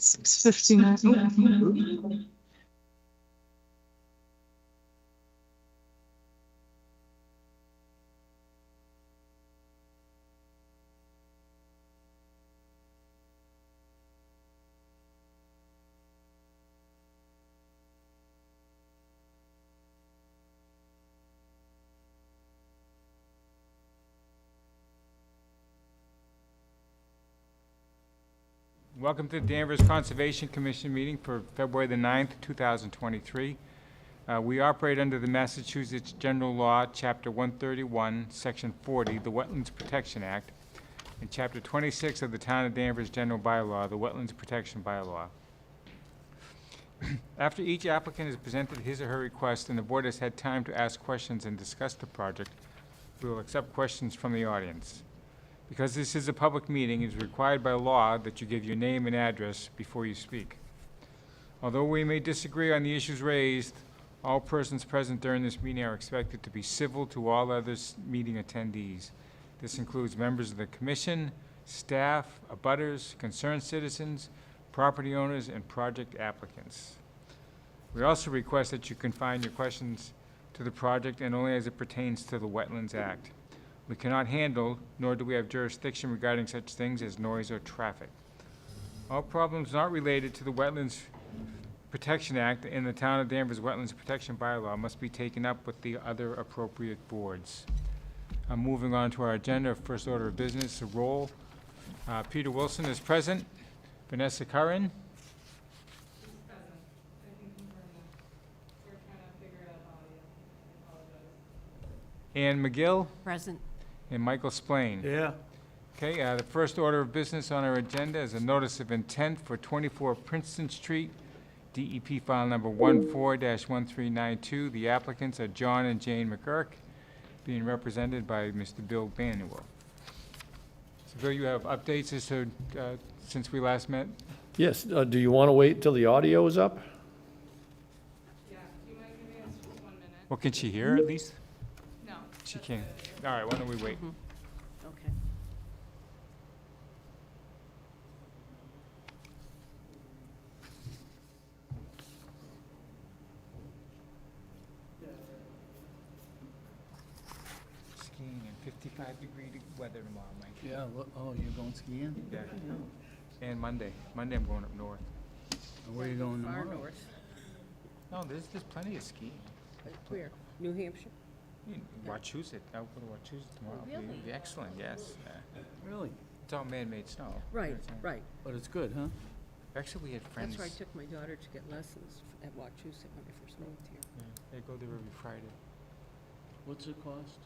6:59. Welcome to the Danvers Conservation Commission meeting for February the 9th, 2023. We operate under the Massachusetts General Law, Chapter 131, Section 40, the Wetlands Protection Act, and Chapter 26 of the Town of Danvers General Bylaw, the Wetlands Protection Bylaw. After each applicant has presented his or her request and the board has had time to ask questions and discuss the project, we will accept questions from the audience. Because this is a public meeting, it is required by law that you give your name and address before you speak. Although we may disagree on the issues raised, all persons present during this meeting are expected to be civil to all other meeting attendees. This includes members of the commission, staff, abutters, concerned citizens, property owners, and project applicants. We also request that you confine your questions to the project and only as it pertains to the Wetlands Act. We cannot handle, nor do we have jurisdiction regarding such things as noise or traffic. All problems not related to the Wetlands Protection Act and the Town of Danvers Wetlands Protection Bylaw must be taken up with the other appropriate boards. Moving on to our agenda, first order of business, a roll. Peter Wilson is present. Vanessa Curran. She's present. I can confirm that. We're trying to figure out audio. I apologize. Ann McGill. Present. And Michael Splain. Yeah. Okay, the first order of business on our agenda is a notice of intent for 24 Princeton Street, DEP file number 14-1392. The applicants are John and Jane McGurk, being represented by Mr. Bill Manuel. So Bill, you have updates as to, since we last met? Yes, do you want to wait till the audio is up? Yeah, you might give me just 1 minute. Well, can she hear at least? No. She that's can. good. All right, why don't we wait? Okay. Skiing in 55-degree weather tomorrow, Mike. Yeah, oh, you're going skiing? Yeah. And Monday. Monday I'm going up north. Where are you going Far tomorrow? north. No, there's plenty of skiing. Where? New Hampshire? Wachusett. I'll go to Wachusett tomorrow. Oh, really? It'll be excellent, yes. Really? It's all man-made snow. Right, right. But it's good, huh? Actually, we had friends. That's where I took my daughter to get lessons at Wachusett when I first moved here. Yeah, they go there every Friday. What's it cost?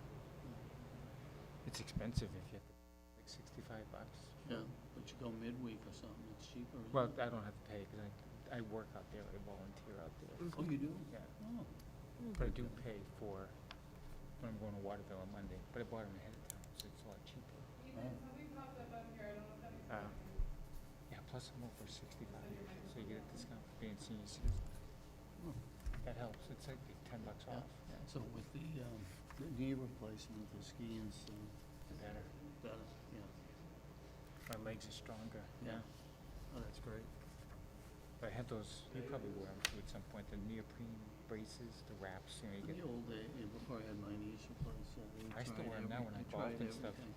It's expensive if you have to, like $65. Yeah, but you go midweek or something, it's cheaper. isn't Well, it? I don't have to pay because I work out there. I volunteer out there. Oh, you do? Yeah, Oh, but I do pay for when I'm going to Waterville on Monday. But I bought them ahead of time, so it's a lot cheaper. Ethan, something popped up on here. I don't know if that makes sense. Yeah, plus I'm over 65, so you get a discount for being senior citizen. Oh. That helps. It's like $10 yeah. off. Yeah, So with the knee replacement, the skiing's better. better, yeah. My legs are stronger. Yeah. Oh, that's great. But I have those, you probably wear them too at some point, the neoprene braces, the wraps, you know, you In get. the old days, before I had my knees replaced, we I still tried wear 'em now when I we golf tried and stuff. everything.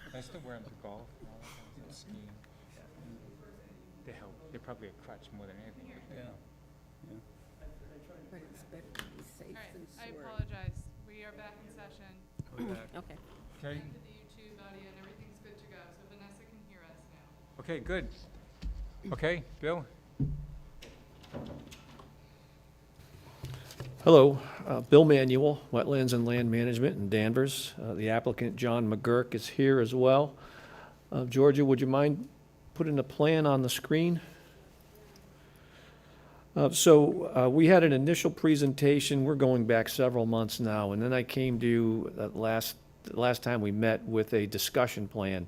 I still wear them to golf and all that kind of stuff, skiing. They help. They're probably a crutch more than anything. Yeah. But it's better to be safe All right, than I sorry. apologize. We are back in session. Okay. Okay, Into the YouTube audio and everything's good to go. So Vanessa can hear us now. okay, good. Okay, Bill? Hello, Bill Manuel, Wetlands and Land Management in Danvers. The applicant, John McGurk, is here as well. Georgia, would you mind putting a plan on the screen? We had an initial presentation, we're going back several months now, and then I came to you last time we met with a discussion plan.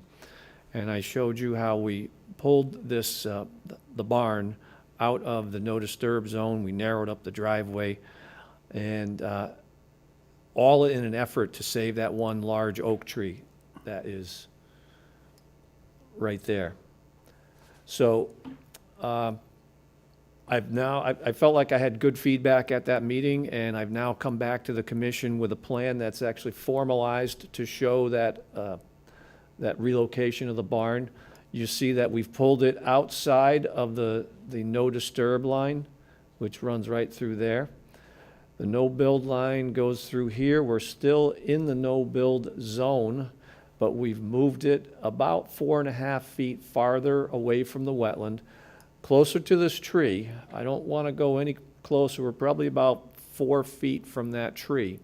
And I showed you how we pulled this, the barn out of the no disturb zone. We narrowed up the driveway, and all in an effort to save that one large oak tree that is right there. So I felt like I had good feedback at that meeting, and I've now come back to the commission with a plan that's actually formalized to show that, that relocation of the barn. You see that we've pulled it outside of the no disturb line, which runs right through there. The no build line goes through here. We're still in the no build zone, but we've moved it about 4.5 feet farther away from the wetland, closer to this tree. I don't want to go any closer. We're probably about 4 feet from that tree.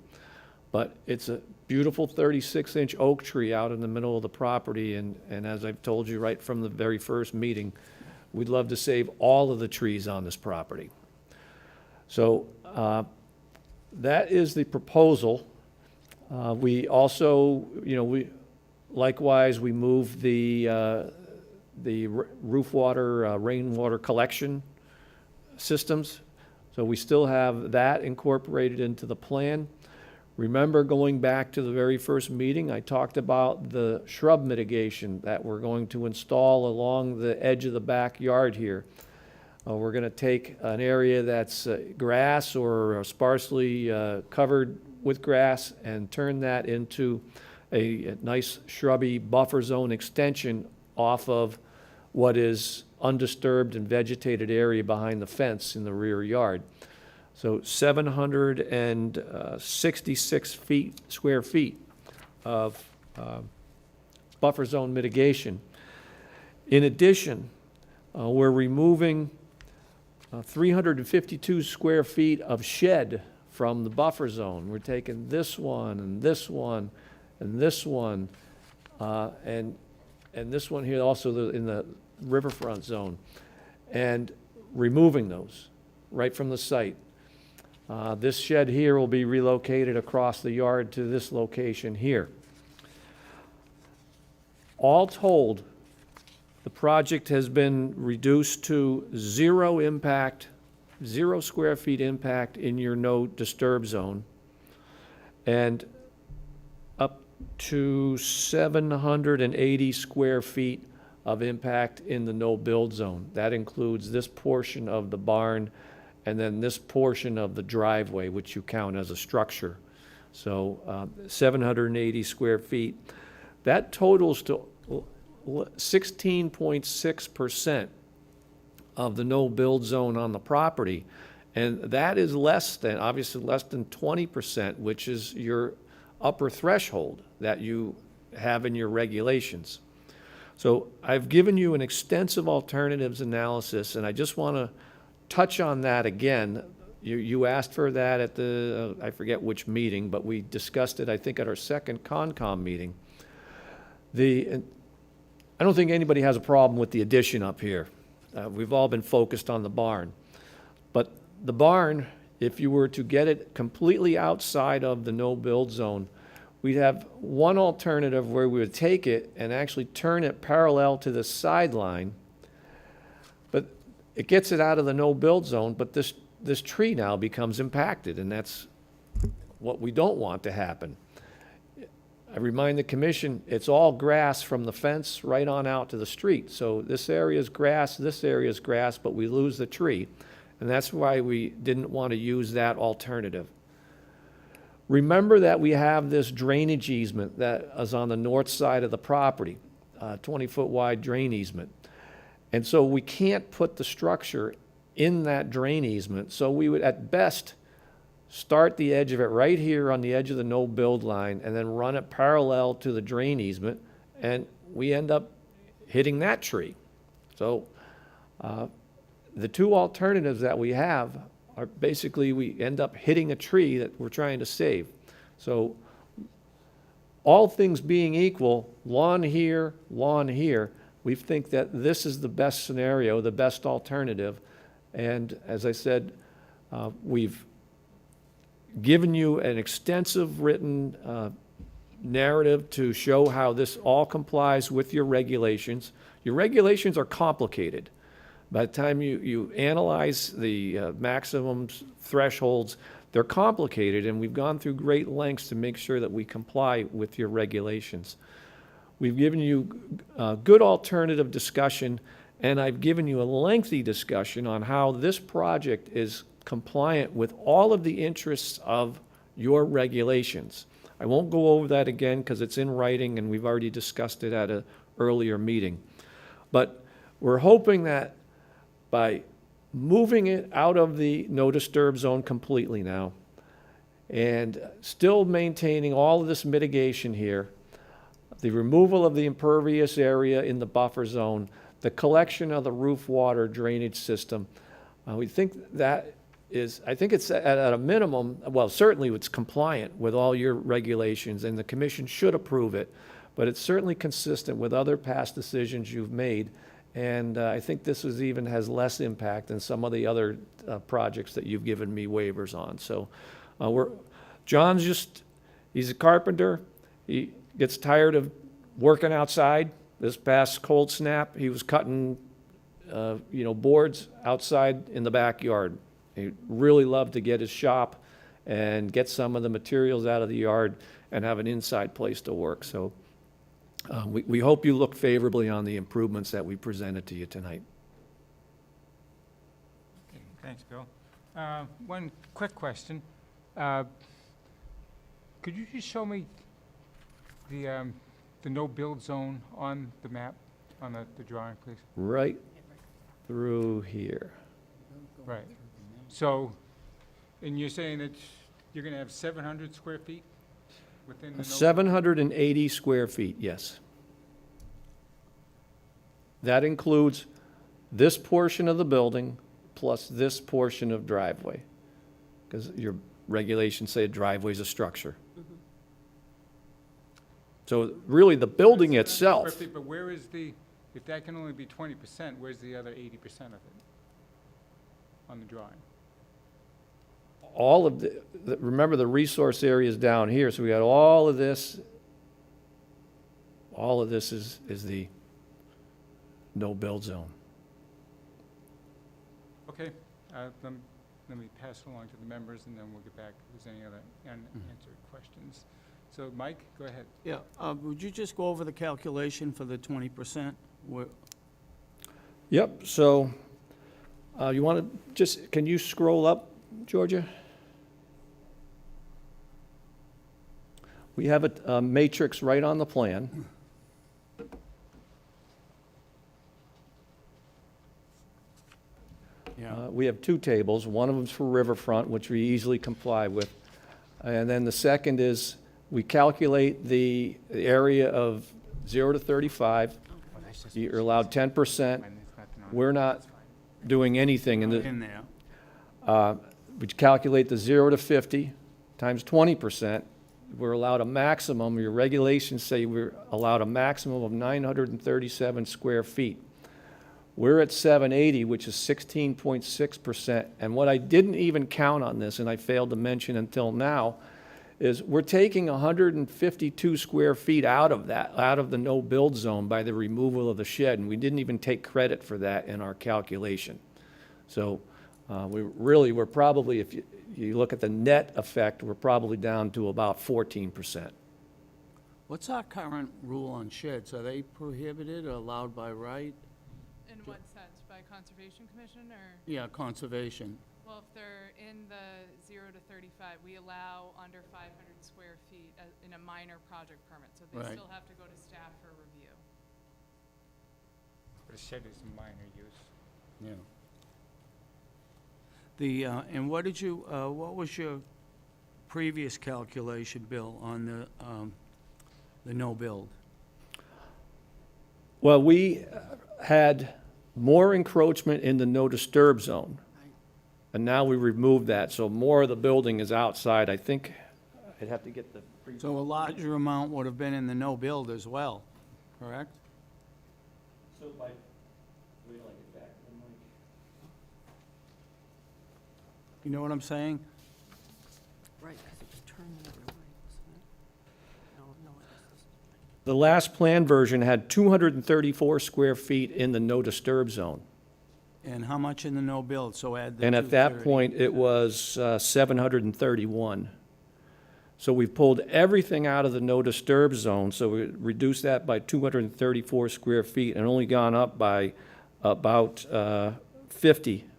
But it's a beautiful 36-inch oak tree out in the middle of the property, and as I've told you right from the very first meeting, we'd love to save all of the trees on this property. So that is the proposal. We also, likewise, we moved the roof water, rainwater collection systems. So we still have that incorporated into the plan. Remember, going back to the very first meeting, I talked about the shrub mitigation that we're going to install along the edge of the backyard here. We're going to take an area that's grass or sparsely covered with grass and turn that into a nice shrubby buffer zone extension off of what is undisturbed and vegetated area behind the fence in the rear yard. So 766 square feet of buffer zone mitigation. In addition, we're removing 352 square feet of shed from the buffer zone. We're taking this one and this one and this one and this one here also in the riverfront zone, and removing those right from the site. This shed here will be relocated across the yard to this location here. All told, the project has been reduced to 0 impact, 0 square feet impact in your no disturb zone, and up to 780 square feet of impact in the no build zone. That includes this portion of the barn and then this portion of the driveway, which you count as a structure. So 780 square feet. That totals to 16.6% of the no build zone on the property. And that is obviously less than 20%, which is your upper threshold that you have in your regulations. So I've given you an extensive alternatives analysis, and I just want to touch on that again. You asked for that at the, I forget which meeting, but we discussed it, I think, at our second Concom meeting. I don't think anybody has a problem with the addition up here. We've all been focused on the barn. But the barn, if you were to get it completely outside of the no-build zone, we'd have one alternative where we would take it and actually turn it parallel to the sideline. But it gets it out of the no-build zone, but this tree now becomes impacted, and that's what we don't want to happen. I remind the commission, it's all grass from the fence right on out to the street. So this area is grass, but we lose the tree. And that's why we didn't want to use that alternative. Remember that we have this drainage easement that is on the north side of the property, 20-foot wide drain easement. And so we can't put the structure in that drain easement. So we would at best start the edge of it right here on the edge of the no build line and then run it parallel to the drain easement, and we end up hitting that tree. So the two alternatives that we have are basically we end up hitting a tree that we're trying to save. So all things being equal, lawn here, we think that this is the best scenario, the best alternative. And as I said, we've given you an extensive written narrative to show how this all complies with your regulations. Your regulations are complicated. By the time you analyze the maximum thresholds, they're complicated, and we've gone through great lengths to make sure that we comply with your regulations. We've given you good alternative discussion, And I've given you a lengthy discussion on how this project is compliant with all of the interests of your regulations. I won't go over that again because it's in writing and we've already discussed it at an earlier meeting. But we're hoping that by moving it out of the no disturb zone completely now and still maintaining all of this mitigation here, the removal of the impervious area in the buffer zone, the collection of the roof water drainage system, we think that is, I think it's at a minimum, well, certainly it's compliant with all your regulations, and the commission should approve it, but it's certainly consistent with other past decisions you've made, and I think this even has less impact than some of the other projects that you've given me waivers on. So John's he's a carpenter. He gets tired of working outside. This past cold snap, he was cutting, boards outside in the backyard. He really loved to get his shop and get some of the materials out of the yard and have an inside place to work. So we hope you look favorably on the improvements that we presented to you tonight. Okay, thanks, Bill. One quick question. Could you just show me the no-build zone on the map, on the drawing, please? Right through here. Right. So, and you're saying that you're going to have 700 square feet within the no? 780 square feet, yes. That includes this portion of the building plus this portion of driveway, because your regulations say a driveway is a structure. So really, the building 700 itself, square feet, but where is if that can only be 20%, where's the other 80% of it on the drawing? all of remember the resource area is down here, so we got all of this. All of this is the no-build zone. Okay, let me pass it along to the members, and then we'll get back if there's any other unanswered questions. So, Mike, go ahead. Yeah, would you just go over the calculation for the 20%? Yep, so you want to can you scroll up, Georgia? We have a matrix right on the plan. Yeah. We have two tables. One of them's for riverfront, which we easily comply with. And then the second is we calculate the area of 0 to 35. You're allowed 10%. We're not doing anything In there. we calculate the 0 to 50 times 20%. We're allowed a maximum, your regulations say we're allowed a maximum of 937 square feet. We're at 780, which is 16.6%. And what I didn't even count on this, and I failed to mention until now, is we're taking 152 square feet out of that, out of the no-build zone by the removal of the shed, and we didn't even take credit for that in our calculation. So we're probably, if you look at the net effect, we're probably down to about 14%. What's our current rule on sheds? Are they prohibited or allowed by right? In what sense? By Conservation Commission or? Yeah, conservation. Well, if they're in the 0 to 35, we allow under 500 square feet in a minor project permit, so they Right. still have to go to staff for review. The shed is a minor use. Yeah. And what was your previous calculation, Bill, on the no build? Well, we had more encroachment in the no disturb zone. And now we removed that, so more of the building is outside. I think I'd have to get the. So a larger amount would have been in the no build as well, correct? So by, wait till I get back to the mic. You know what I'm saying? Right, because it was turned the other way, wasn't it? No, it is. The last plan version had 234 square feet in the no disturb zone. And how much in the no build? So add the And at that 230. point, it was 731. So we've pulled everything out of the no disturb zone, so we reduced that by 234 square feet and only gone up by about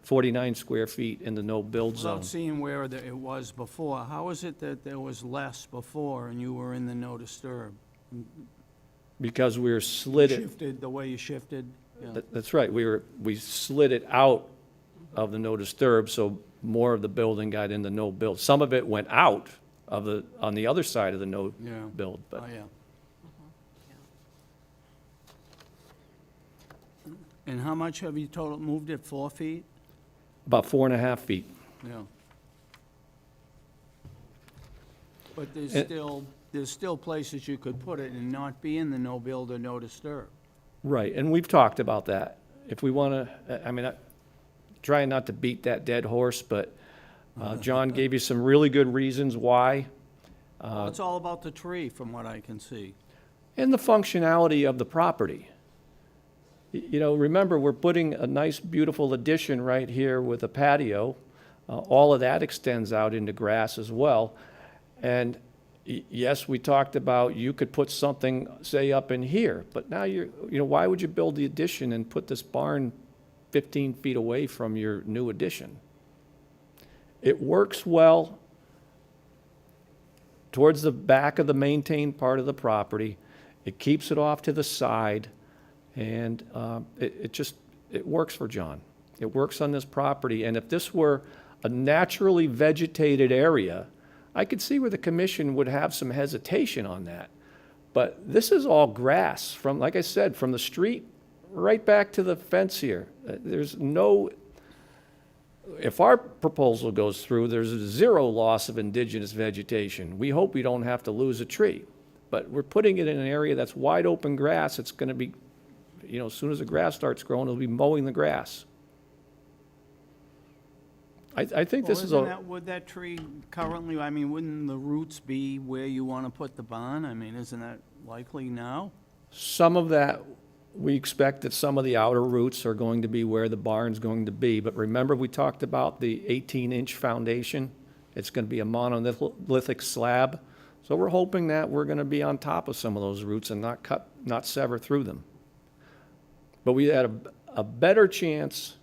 49 square feet in the no-build zone. Without seeing where it was before, how is it that there was less before and you were in the no disturb? Because we were slid it, Shifted, the way you shifted? Yeah. that's right, we slid it out of the no disturb, so more of the building got in the no-build. Some of it went out on the other side of the Yeah. no-build, but Oh, yeah. And how much have you total, moved it, 4 feet? about 4.5 feet. Yeah. But And- there's still places you could put it and not be in the no build or no disturb. Right, and we've talked about that. If we want to, I mean, trying not to beat that dead horse, but John gave you some really good reasons why. Well, it's all about the tree, from what I can see. And the functionality of the property. You know, remember, we're putting a nice, beautiful addition right here with a patio. All of that extends out into grass as well. And yes, we talked about you could put something, say, up in here, but now why would you build the addition and put this barn 15 feet away from your new addition? It works well towards the back of the maintained part of the property. It keeps it off to the side, and it works for John. It works on this property, and if this were a naturally vegetated area, I could see where the commission would have some hesitation on that. But this is all grass from, like I said, from the street right back to the fence here. There's no, if our proposal goes through, there's zero loss of indigenous vegetation. We hope we don't have to lose a tree. But we're putting it in an area that's wide open grass. It's going to be, as soon as the grass starts growing, it'll be mowing the grass. I think this is Would that tree currently, I mean, wouldn't the roots be where you want to put the barn? I mean, isn't that likely now? some of that, we expect that some of the outer roots are going to be where the barn's going to be. But remember, we talked about the 18-inch foundation? It's going to be a monolithic slab. So we're hoping that we're going to be on top of some of those roots and not sever through them. But we had a better chance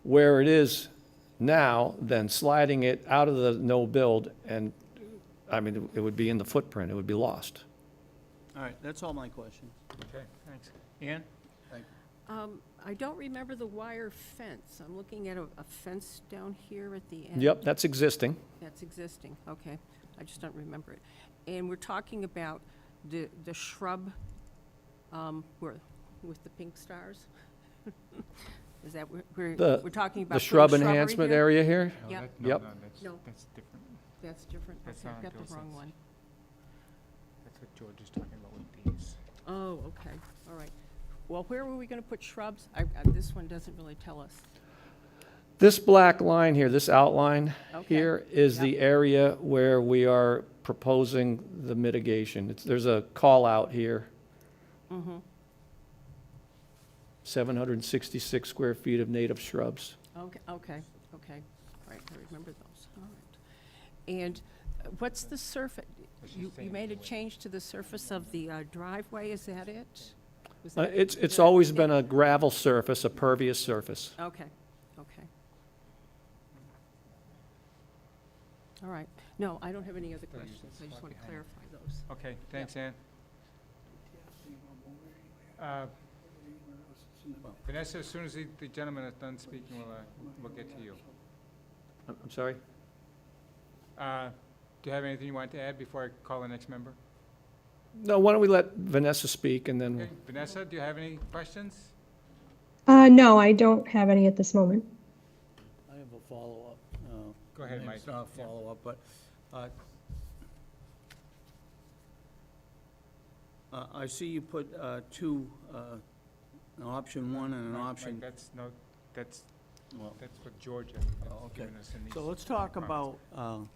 where it is now than sliding it out of the no-build, and, I mean, it would be in the footprint, it would be lost. All right, that's all my questions. Okay, thanks. Ann? I don't remember the wire fence. I'm looking at a fence down here at the end. Yep, that's existing. That's existing, okay. I just don't remember it. And we're talking about the shrub with the pink stars? Is that what we're talking about? The shrub putting shrubbery enhancement here? area here? No, Yeah. that- no, Yep. no, that's- No. That's different. That's different. That's Okay, not I've got Bill's the wrong fence. one. That's what George is talking about with these. Oh, okay, all right. Well, where were we gonna put shrubs? This one doesn't really tell us. This black line here, this outline Okay. here is Yep. the area where we are proposing the mitigation. There's a call out here. Mm-hmm. 766 square feet of native shrubs. Okay. All right, I remember those, all right. And what's the surface? She's You saying made a the way- change to the surface of the driveway, is that it? Was that- It's did I always understand? been a gravel surface, a pervious surface. Okay. All right. No, I don't have any other Thought you questions. said I just spot want to behind. clarify those. Okay, thanks, Ann. Vanessa, as soon as the gentleman is done speaking, we'll get to you. I'm sorry? Do you have anything you want to add before I call the next member? No, why don't we let Vanessa speak and then, Okay, Vanessa, do you have any questions? No, I don't have any at this moment. I have a follow-up. Go ahead, Mike. It's not a follow-up, but I see you put two, an option one and an Mike, option. that's Well, what George has okay. given us in these. So let's talk comments. about,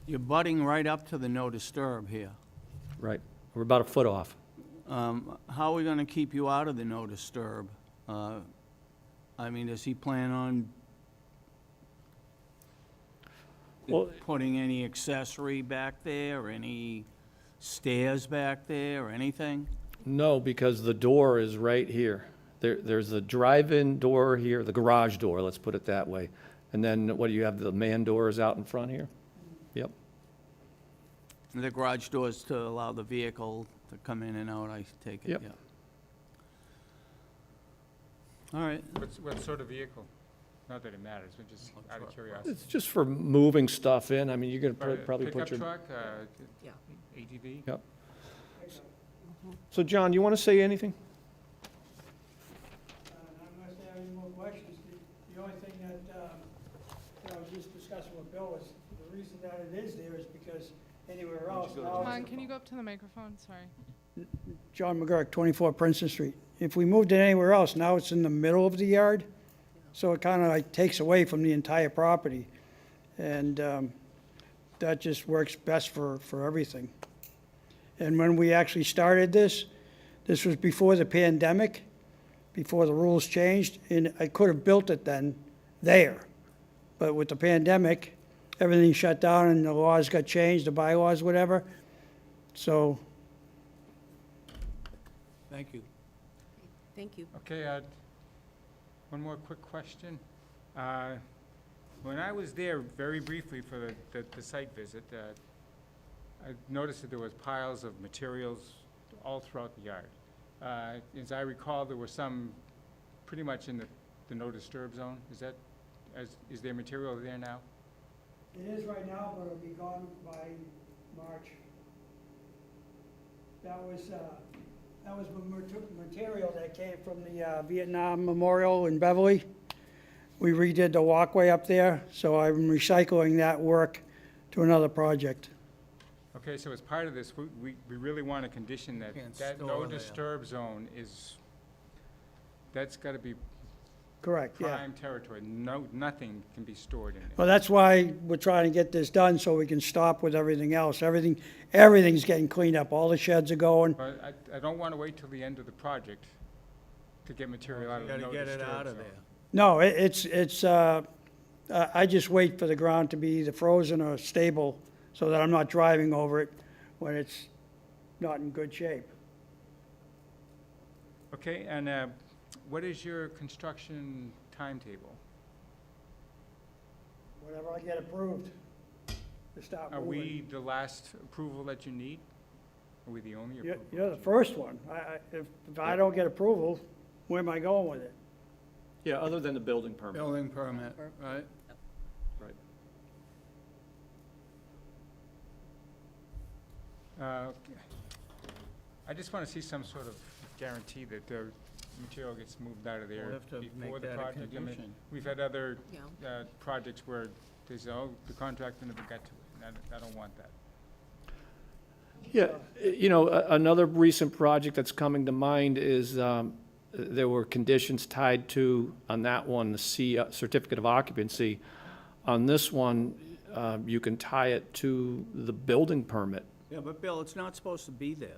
you're butting right up to the no disturb here. right, we're about a foot off. How are we gonna keep you out of the no disturb? I mean, does he plan on Well- putting any accessory back there, or any stairs back there, or anything? No, because the door is right here. There's the drive-in door here, the garage door, let's put it that way. And then what do you have, the man doors out in front here? Yep. The garage doors to allow the vehicle to come in and out, I take it, Yep. yeah. All right. What sort of vehicle? Not that it matters, but just out of curiosity. It's just for moving stuff in. I mean, you're gonna probably put Pickup your. truck, Yeah. ATV? Yep. So, John, you want to say anything? Unless they have any more questions, the only thing that, I was just discussing with Bill is, the reason that it is there is because anywhere else. Come on, can you go up to the microphone? Sorry. John McGurk, 24 Princeton Street. If we moved it anywhere else, now it's in the middle of the yard, so it kind of like takes away from the entire property. And that just works best for everything. And when we actually started this was before the pandemic, before the rules changed, and I could have built it then there. But with the pandemic, everything shut down and the laws got changed, the bylaws, whatever. So, Thank you. Thank you. Okay, one more quick question. When I was there very briefly for the site visit, I noticed that there was piles of materials all throughout the yard. As I recall, there were some pretty much in the no disturb zone. Is there material there now? it is right now, but it'll be gone by March. That was material that came from the Vietnam Memorial in Beverly. We redid the walkway up there, so I'm recycling that work to another project. Okay, so as part of this, we really want a condition that Can't that store no there. disturb zone that's gotta be Correct, yeah. prime territory. No, nothing can be stored in there. Well, that's why we're trying to get this done, so we can stop with everything else. Everything's getting cleaned up, all the sheds are going. But I don't wanna wait till the end of the project to get material out of the no Gotta disturb get it out of zone. there. No, I just wait for the ground to be either frozen or stable, so that I'm not driving over it when it's not in good shape. Okay, and what is your construction timetable? Whenever I get approved to start Are moving. we the last approval that you need? Are we the only You're approval? you're the first one. If I don't get approval, where am I going with it? Yeah, other than the building permit. Building permit, right? Right. I just want to see some sort of guarantee that the material gets moved out of We'll there have to before make the that a project. I mean, condition. we've had other Yeah. projects where they say, oh, the contractor never got to it, and I don't want that. Yeah, you know, another recent project that's coming to mind is, there were conditions tied to, on that one, the certificate of occupancy. On this one, you can tie it to the building permit. Yeah, but Bill, it's not supposed to be there.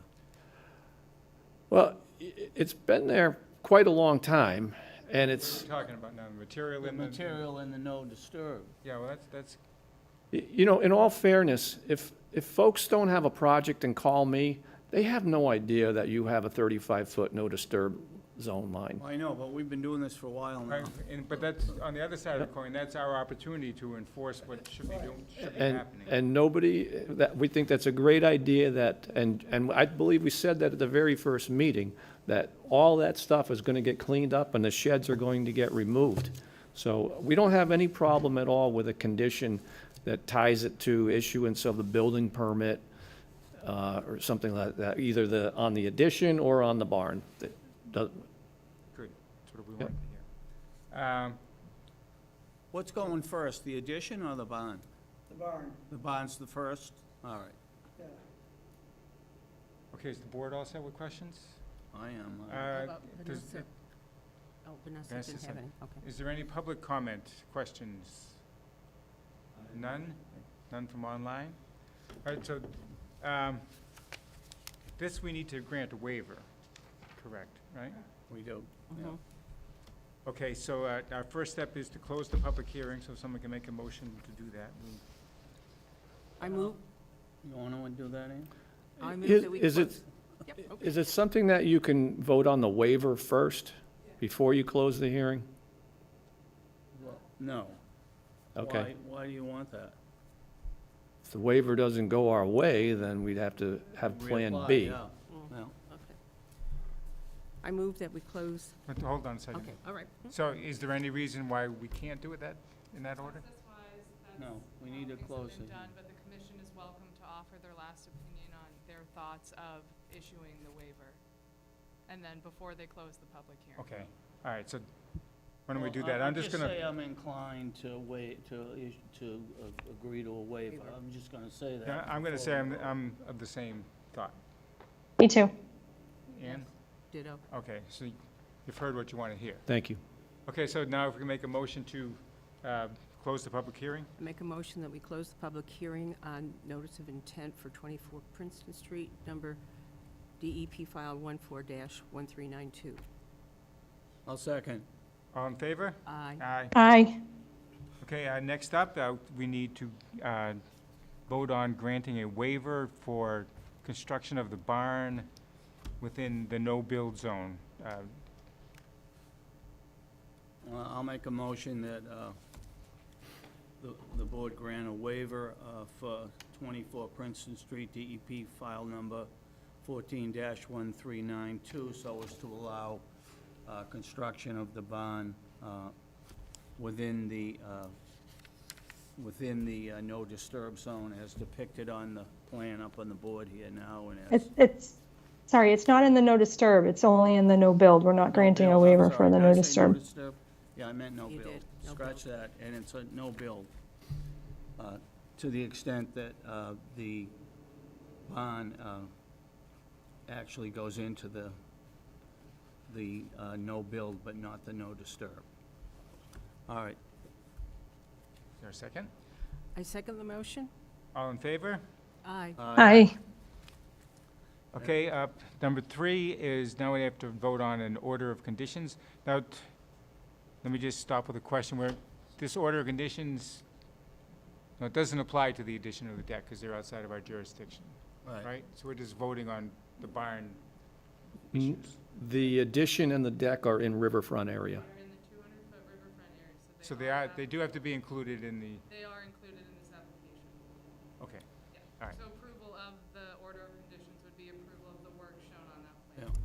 Well, it's been there quite a long time, and What it's, are you talking about now, the material The in the? material in the no disturb. Yeah, well, that's, you know, in all fairness, if folks don't have a project and call me, they have no idea that you have a 35-foot no disturb zone line. I know, but we've been doing this for a while now. right, but that's, on the other side of the coin, that's our opportunity to enforce what should be And, happening. and nobody, we think that's a great idea that, and I believe we said that at the very first meeting, that all that stuff is gonna get cleaned up and the sheds are going to get removed. So we don't have any problem at all with a condition that ties it to issuance of the building permit, or something like that, either on the addition or on the barn. That does- Good, that's what we Yep. want to hear. What's going first, the addition or the barn? The barn, The barn's the first? All right, yeah. Okay, is the board all set with questions? I am. How about Does- Vanessa? Oh, Vanessa Vanessa didn't have said- any, okay. Is there any public comment, questions? None? None from online? All right, so, this we need to grant a waiver, correct, right? We do. Mhm. Okay, so, our first step is to close the public hearing, so someone can make a motion to do that. I move, You want to do that, Ann? I move Is- that we is it- close. Yep, okay. Is it something that you can vote on the waiver first, before you close the hearing? Well, no. Okay. Why do you want that? If the waiver doesn't go our way, then we'd have to have Plan Reapply, B. yeah. Mm, Well, okay. I move that we close, But hold on a second. okay, all right. So is there any reason why we can't do it in that order? Process-wise, that's. No, we need to things have close been it. done, but the commission is welcome to offer their last opinion on their thoughts of issuing the waiver. And then before they close the public hearing. Okay, all right, so why don't we do well, that? I'm just say gonna, I'm inclined to agree to a waiver. I'm just gonna say that. yeah, I'm gonna before say we vote. I'm of the same thought. Me too. Ann? Ditto. Okay, so you've heard what you want to hear. Thank you. Okay, so now if we can make a motion to close the public hearing? I make a motion that we close the public hearing on notice of intent for 24 Princeton Street, number DEP file 14-1392. I'll second. All in favor? Aye. Aye. Aye. Okay, next up, we need to vote on granting a waiver for construction of the barn within the no-build zone. I'll make a motion that the board grant a waiver for 24 Princeton Street, DEP file number 14-1392, so as to allow construction of the barn within the no disturb zone as depicted on the plan up on the board here now, and as. Sorry, it's not in the no disturb, it's only in the no build. We're not granting a I'm waiver sorry, for the did no I say disturb. disturb? Yeah, I meant no You build. did, no Scratch that, and it's a no build. To the extent that the barn actually goes into the no build, but not the no disturb. All right, Is there a second? I second the motion. All in favor? Aye. Aye. Okay, number 3 is now we have to vote on an order of conditions. Now, let me just stop with a question where this order of conditions, no, it doesn't apply to the addition of the deck because they're outside of our jurisdiction, right? So we're just voting on the barn Mm, issues. The addition and the deck are in riverfront area. They're in the 200-foot riverfront area, So they do have to be included in the, They are included in this application. okay. Yeah. All right. So approval of the order of conditions would be approval of the work shown on that Yeah. plan.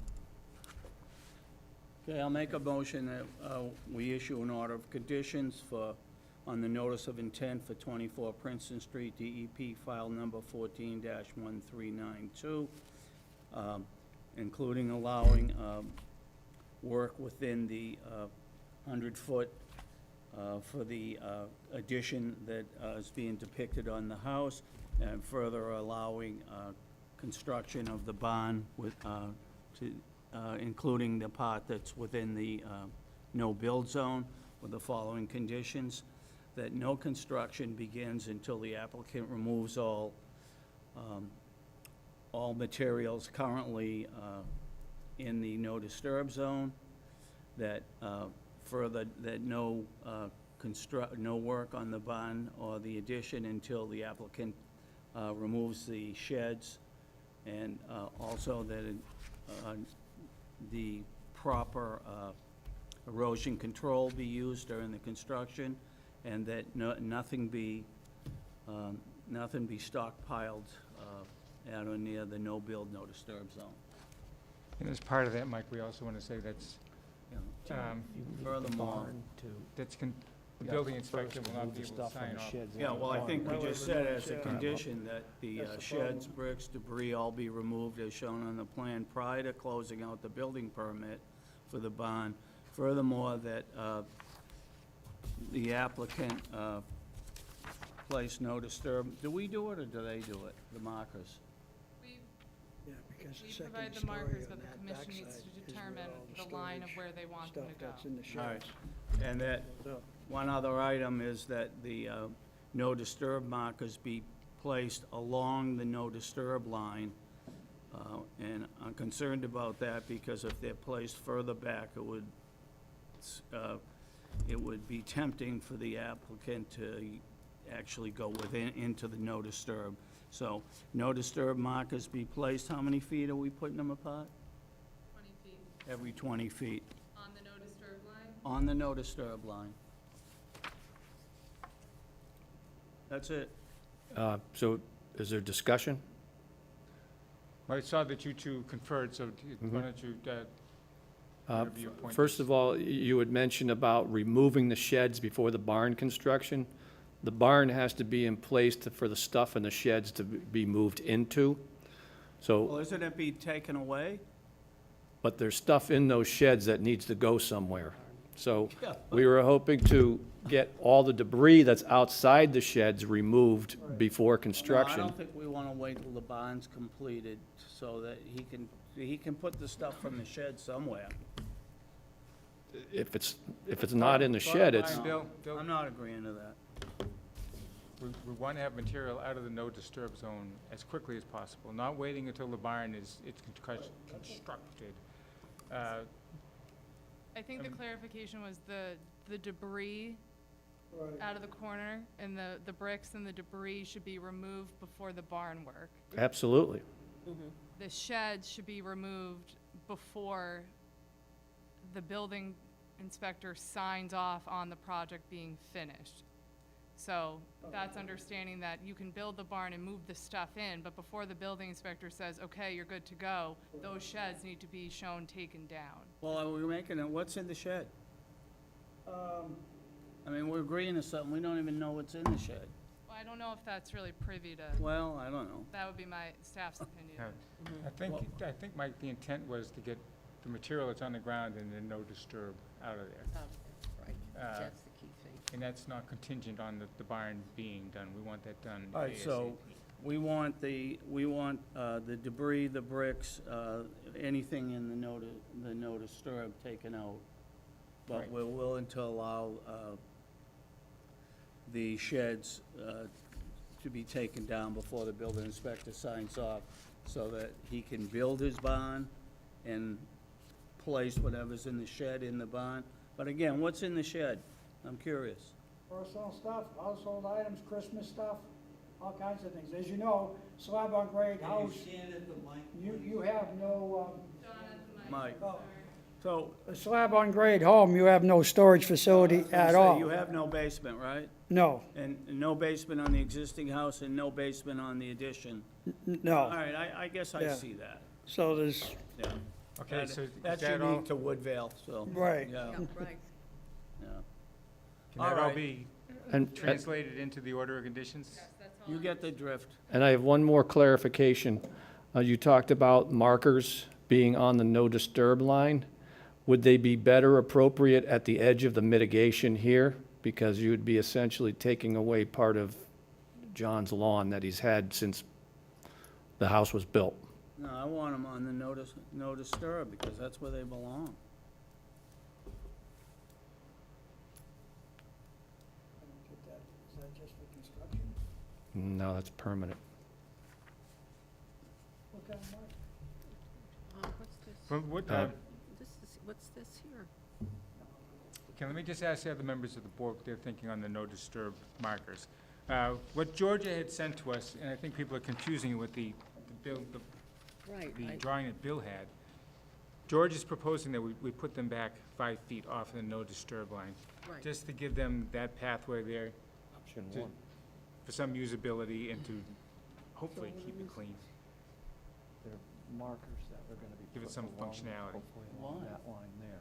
Okay, I'll make a motion that we issue an order of conditions on the notice of intent for 24 Princeton Street, DEP file number 14-1392, including allowing work within the 100-foot for the addition that is being depicted on the house, and further allowing construction of the barn including the part that's within the no-build zone, with the following conditions: that no construction begins until the applicant removes all materials currently in the no-disturb zone, that further, that no work on the barn or the addition until the applicant removes the sheds, and also that the proper erosion control be used during the construction, and that nothing be stockpiled at or near the no-build, no-disturb zone. And as part of that, Mike, we also want to say that's, You know, um, Furthermore, the building inspector will not be able to sign off. yeah, well, I think we just said as a condition that the sheds, bricks, debris all be removed as shown on the plan prior to closing out the building permit for the barn. Furthermore, that the applicant place no disturb. Do we do it or do they do it, the markers? We, Yeah, because the we second provide the story markers, on but the that commission needs backside to is where determine all the line of storage where they want them stuff to go. that's in the All right. sheds. And that, So, one other item is that the no disturb markers be placed along the no disturb line. And I'm concerned about that because if they're placed further back, it would be tempting for the applicant to actually go into the no disturb. So, no disturb markers be placed, how many feet are we putting them apart? 20 feet Every 20 feet, on the no disturb line. on the no disturb line. That's it. So is there discussion? Well, I saw that you two conferred, so why don't you, whatever your point First is. of all, you had mentioned about removing the sheds before the barn construction. The barn has to be in place for the stuff in the sheds to be moved into. So, Well, isn't it be taken away? but there's stuff in those sheds that needs to go somewhere. So Yeah. we were hoping to get all the debris that's outside the sheds removed before No, I construction. don't think we wanna wait till the bond's completed so that he can put the stuff from the shed somewhere. If it's not in the shed, it's, Bill, I'm not agreeing to that. we want to have material out of the no disturb zone as quickly as possible, not waiting until the barn is, it's constructed. I think the clarification was the debris out of the corner and the bricks and the debris should be removed before the barn work. absolutely. The sheds should be removed before the building inspector signs off on the project being finished. So that's understanding that you can build the barn and move the stuff in, but before the building inspector says, okay, you're good to go, those sheds need to be shown taken down. Well, are we making it, what's in the shed? I mean, we're agreeing to something, we don't even know what's in the shed. Well, I don't know if that's really privy to, Well, I don't know. that would be my staff's opinion. I think, Mike, the intent was to get the material that's on the ground and then no disturb out of there. Right, Uh, that's the key thing. And that's not contingent on the barn being done. We want that done All right, so ASAP. we want the debris, the bricks, anything in the no disturb taken out. But Right. we're willing to allow the sheds to be taken down before the building inspector signs off so that he can build his barn and place whatever's in the shed in the barn. But again, what's in the shed? I'm curious. Personal stuff, household items, Christmas stuff, all kinds of things. As you know, slab on grade house, you have no, John, at the mic. Mike, oh, so a slab on grade home, you have no storage facility at all. you have no basement, right? No, And no basement on the existing house and no basement on the addition? All no. right, I guess I Yeah. see that, So there's, yeah. Okay, That- so is That's that all, unique to Woodvale, so. Right. Yeah, Yeah, right. yeah. can that all Alright. be And, translated into the order of conditions? Yes, that's all. You get the drift. and I have one more clarification. You talked about markers being on the no disturb line. Would they be better appropriate at the edge of the mitigation here? Because you would be essentially taking away part of John's lawn that he's had since the house was built. No, I want them on the no disturb, because that's where they belong. Is that just for construction? No, that's permanent. What kind of mark? What's this? From what, What's this here? let me just ask the other members of the board what they're thinking on the no disturb markers. What Georgia had sent to us, and I think people are confusing it with the Right, drawing that Bill had. George is proposing that we put them back 5 feet off the no disturb line, right. just to give them that pathway there Option To- one. for some usability and to hopefully keep it clean. They're markers that are gonna be Give it put some along- functionality. hopefully along Why? that line there.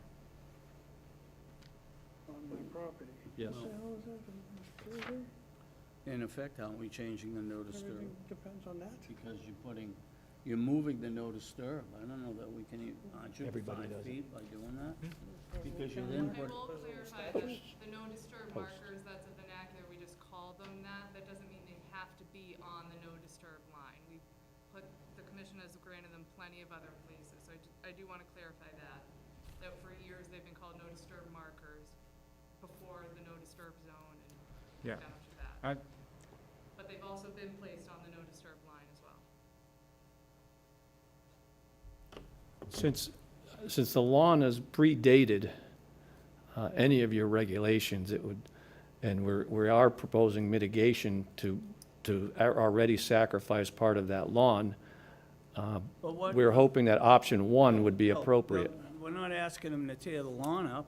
On my property. Yes. What the hell is that? In effect, aren't we changing the no disturb? Everything depends on that. Because you're moving the no disturb. I don't know that we can, aren't you Everybody 5 does it. feet by doing that? Because you then I put, will clarify that the no disturb markers, that's a vernacular, we just call them that. That doesn't mean they have to be on the no disturb line. The commission has granted them plenty of other places, so I do want to clarify that for years they've been called no disturb markers before the no disturb zone and Yeah. down to that. I- But they've also been placed on the no disturb line as well. Since the lawn is predated any of your regulations, it would, and we are proposing mitigation to to already sacrifice part of that lawn. But what? We're hoping that option one would be Oh, appropriate. We're not asking them to tear the lawn up.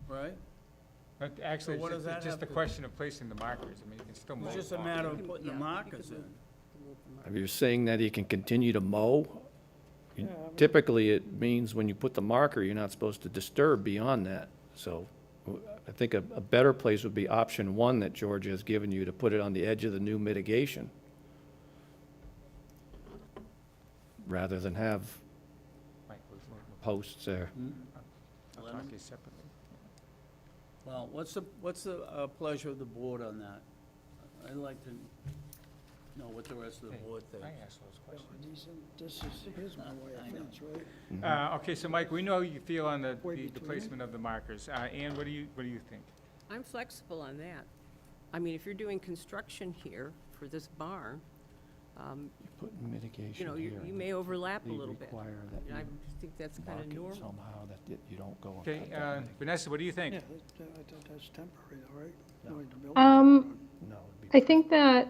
Right? But actually, So what it's does that just have a to- question of placing the markers. I mean, you can still mow It's the just a lawn. matter You of can- putting yeah, the you markers can in. move the mark. If you're saying that he can continue to mow, Yeah, I mean- typically it means when you put the marker, you're not supposed to disturb beyond that. So I think a better place would be option one that George has given you, to put it on the edge of the new mitigation, rather than have Mike, posts there. I'll Let talk him- to you separately. Well, what's the pleasure of the board on that? I'd like to know what the rest of the board I thinks. asked those questions. This is his way of fence, right? Okay, so Mike, we know how you feel on the Way the between. placement of the markers. Ann, what do you think? I'm flexible on that. I mean, if you're doing construction here for this barn, Put mitigation you know, you may overlap a little bit. And I think that's kind of normal. somehow that you don't go. Okay, Vanessa, what do you think? Yeah, that's temporary, all right? No. No, the building- No, I think that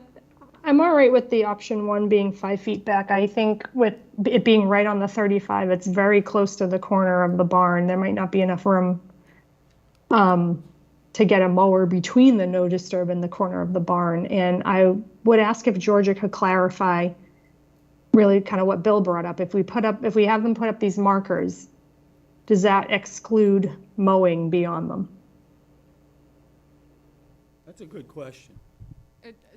I'm all right with the option one being 5 feet back. I think with it being right on the 35, it's very close to the corner of the barn. There might not be enough room to get a mower between the no disturb and the corner of the barn. And I would ask if Georgia could clarify really kind of what Bill brought up. If we have them put up these markers, does that exclude mowing beyond them? That's a good question.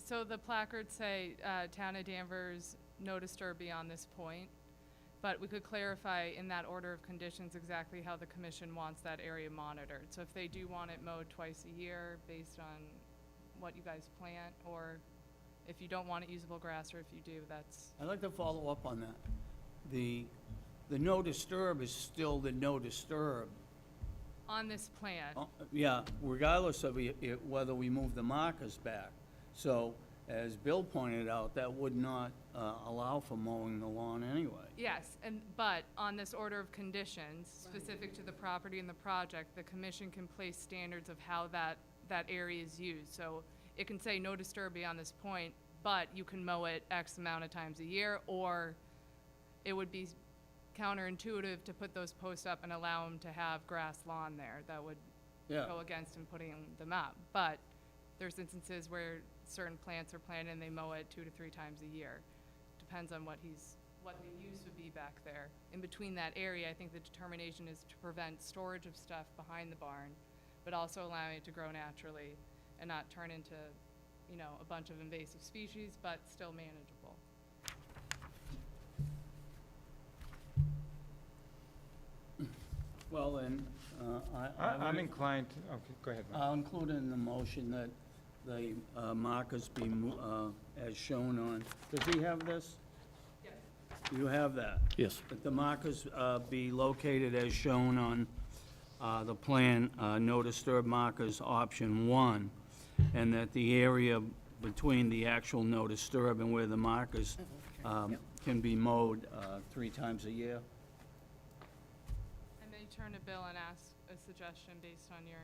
So the placards say, Town of Danvers, no disturb beyond this point. But we could clarify in that order of conditions exactly how the commission wants that area monitored. So if they do want it mowed twice a year based on what you guys plant, or if you don't want it usable grass, or if you do, that's, I'd like to follow up on that. The no disturb is still the no disturb. on this plan. Yeah, regardless of whether we move the markers back. So, as Bill pointed out, that would not allow for mowing the lawn anyway. Yes, but on this order of conditions, specific to the property and the project, the commission can place standards of how that area is used. So it can say no disturb beyond this point, but you can mow it X amount of times a year, or it would be counterintuitive to put those posts up and allow them to have grass lawn there. That would Yeah, go against him putting them up. But there's instances where certain plants are planted and they mow it 2 to 3 times a year. Depends on what the use would be back there. In between that area, I think the determination is to prevent storage of stuff behind the barn, but also allowing it to grow naturally and not turn into, a bunch of invasive species, but still manageable. well then, I'm inclined, okay, go ahead, Mike. I'll include in the motion that the markers be as shown on, does he have this? Yes. You have that? Yes. That the markers be located as shown on the plan, no disturb markers, option 1, and that the area between the actual no disturb and where the markers can be mowed 3 times a year. I may turn to Bill and ask a suggestion based on your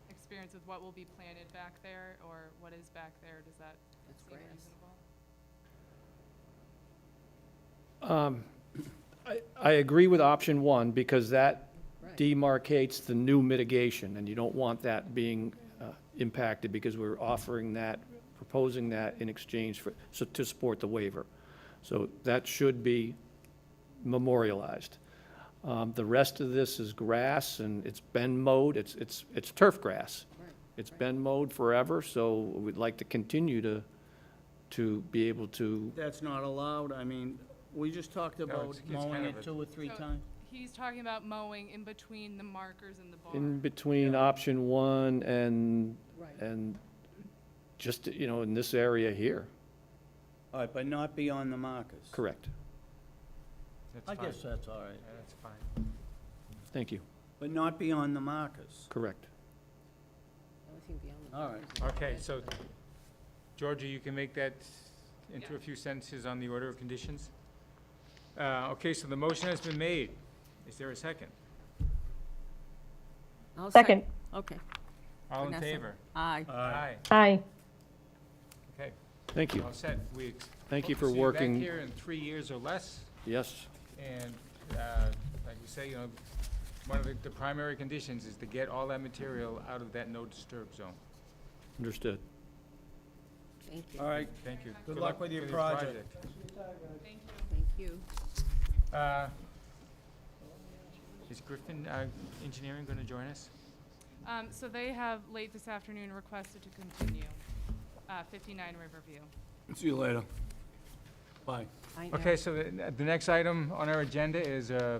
experience with what will be planted back there or what is back there. Does that That's seem grass. reasonable? I agree with option one, because that Right. demarcates the new mitigation, and you don't want that being impacted, because we're offering that, proposing that in exchange to support the waiver. So that should be memorialized. The rest of this is grass, and it's been mowed, it's turf grass. Right. It's been mowed forever, so we'd like to continue to be able to, That's not allowed, I mean, we just talked about it's mowing kind it of a- 2 or 3 So- times. He's talking about mowing in between the markers and the barn. in between option one and Right. just, in this area here. All right, but not beyond the markers. Correct. That's I fine. guess that's all right, Yeah, that's fine. Thank you. but not beyond the markers. Correct. Only thing beyond the All markers right. is Okay, that- so, Georgia, you can make that into Yeah. a few sentences on the order of conditions? Okay, so the motion has been made. Is there a second? I'll Second. Okay. All in Vanessa? favor? Aye. Aye. Aye. Okay, Thank you. all set. We Thank you hope for to see you working. back here in 3 years or less. Yes, And like you say, one of the primary conditions is to get all that material out of that no disturb zone. understood. Thank you. All right, Thank you. Good luck with your project. Thank you. Thank you. Is Griffin Engineering going to join us? So they have late this afternoon requested to continue, 59 Riverview. See you later. Bye. I know. Okay, so the next item on our agenda is a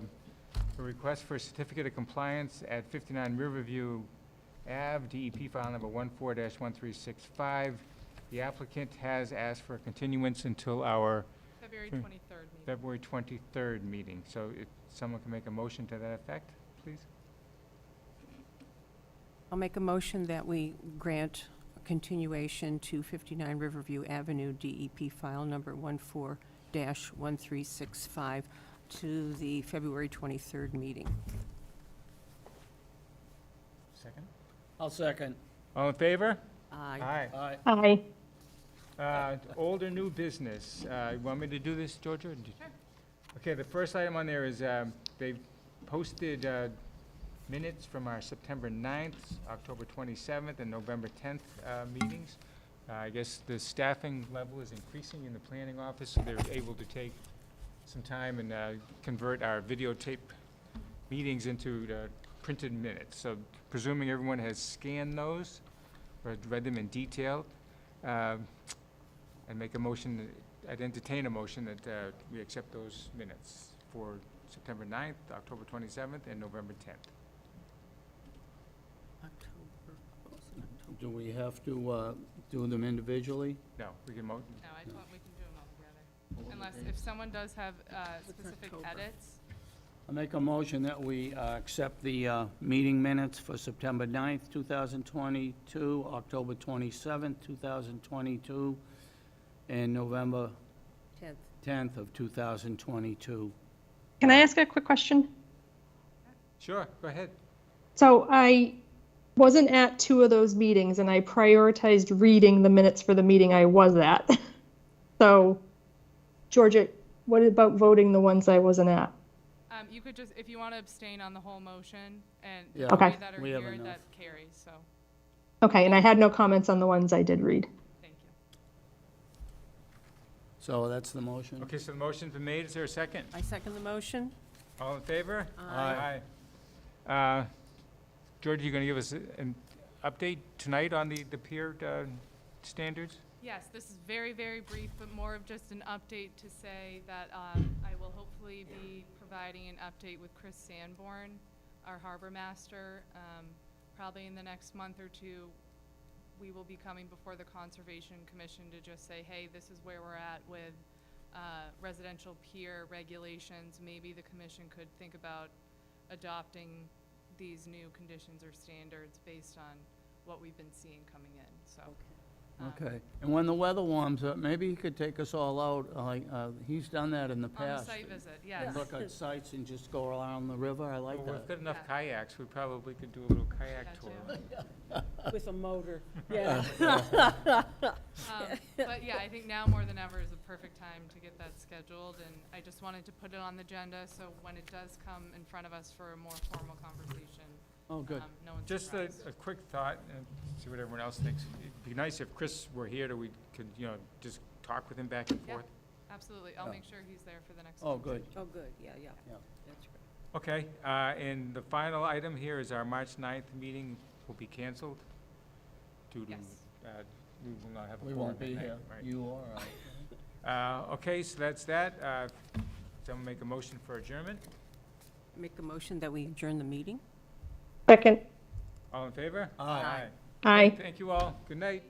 request for a certificate of compliance at 59 Riverview Ave, DEP file number 14-1365. The applicant has asked for a continuance until our February Hmm. 23rd meeting. February 23rd meeting. So if someone can make a motion to that effect, please? I'll make a motion that we grant a continuation to 59 Riverview Avenue, DEP file number 14-1365 to the February 23rd meeting. Second. I'll second. All in favor? Aye. Aye. Aye. Old or new business? You want me to do this, Georgia? Okay, the first item on there is they've posted minutes from our September 9th, October 27th, and November 10th meetings. I guess the staffing level is increasing in the planning office, so they're able to take some time and convert our videotape meetings into printed minutes. So presuming everyone has scanned those or read them in detail, I'd make a motion, I'd entertain a motion that we accept those minutes for September 9th, October 27th, and November 10th. Do we have to do them individually? No, we can No, we can do them all together. Unless, if someone does have specific October. edits, I make a motion that we accept the meeting minutes for September 9th, 2022, October 27th, 2022, and November 10th. 10th of 2022. Can I ask a quick question? Sure, go ahead. So I wasn't at 2 of those meetings, and I prioritized reading the minutes for the meeting I was at. So, Georgia, what about voting the ones I wasn't at? you could just, if you want to abstain on the whole motion, and Yeah. the Okay. three that are We have here, enough. that carries, so, Okay, and I had no comments on the ones I did read. thank you. So that's the motion? Okay, so the motion's been made, is there a second? I second the motion. All in favor? Aye. Aye. George, you gonna give us an update tonight on the peer standards? Yes, this is very, very brief, but more of just an update to say that I will hopefully be providing an update with Chris Sanborn, our harbor master. Probably in the next month or two, we will be coming before the Conservation Commission to just say, hey, this is where we're at with residential pier regulations. Maybe the commission could think about adopting these new conditions or standards based on what we've been seeing coming in, so. Okay. And when the weather warms up, maybe he could take us all out, he's done that in the On the past. site visit, yes. Look at sites and just go around the river, I like Well, we've that. got enough Yeah. kayaks, we probably could do a little kayak That tour. too. With a motor, yeah. But yeah, I think now more than ever is the perfect time to get that scheduled, and I just wanted to put it on the agenda, so when it does come in front of us for a more formal conversation, Oh, good. no one's Just a surprised. quick thought, and see what everyone else thinks. It'd be nice if Chris were here, that we could, just talk with him back and Yeah. forth. Absolutely, I'll Yeah. make sure he's there for the next Oh, one. good. Oh, good, yeah, yeah. Yeah. That's great. Okay, and the final item here is our March 9th meeting will be canceled due to, Yes. we will not have a We quorum won't that be night, here. right. You or I. Okay, so that's that. Someone make a motion for adjournment? Make a motion that we adjourn the meeting? Second. All in favor? Aye. Aye. Thank you all. Good night.